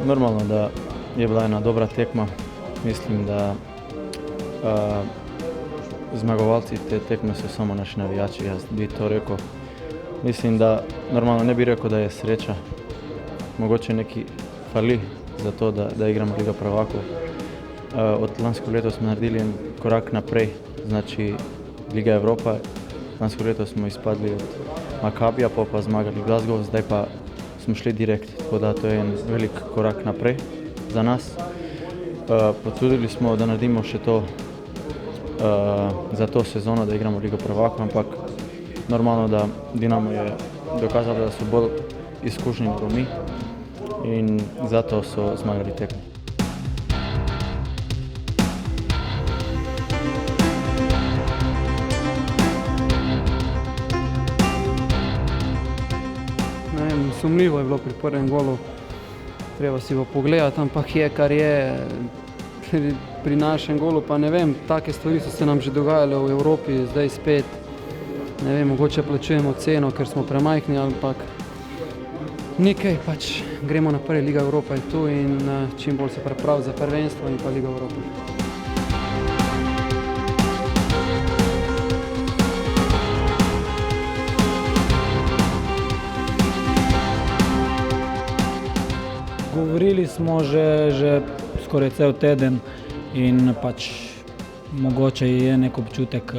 Normalno, da je bila ena dobra tekma. Mislim, da zmagovalci te tekme so samo naši navijači, jaz bi to rekel. Mislim, da normalno ne bi rekel, da je sreča. Mogoče neki fali za to, da igramo Liga prvakov. Od lansko leto smo naredili en korak naprej, znači Liga Evropa. Lansko leto smo izpadli od Makabija, pa zmagali Glasgow, zdaj pa smo šli direkt, tako da to je en velik korak naprej za nas. Potrudili smo, da naredimo še to za to sezono, da igramo Ligo prvakov, ampak normalno, da Dinamo je dokazalo, da so bolj izkušeni kot mi in zato so zmagali tekmo. Sumljivo je bilo pri prvem golu, treba si bo pogledati, ampak je, kar je. Pri našem golu pa ne vem, take stvari so se nam že dogajale v Evropi, zdaj spet, ne vem, mogoče plačujemo ceno, ker smo premajhni, ampak nekaj pač gremo naprej, Liga Evropa je tu in čim bolj se pripravi za prvenstvo in pa Liga Evropa. Govorili smo že skoraj cel teden in pač mogoče je nek občutek,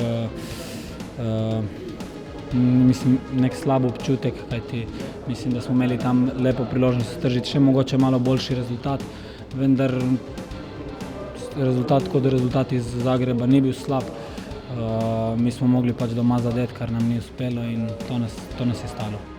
mislim, nek slab občutek, kajti mislim, da smo imeli tam lepo priložnost stržiti še mogoče malo boljši rezultat, vendar rezultat iz Zagreba ni bil slab. Mi smo mogli pač doma zadeti, kar nam ni uspelo in to nas je stalo.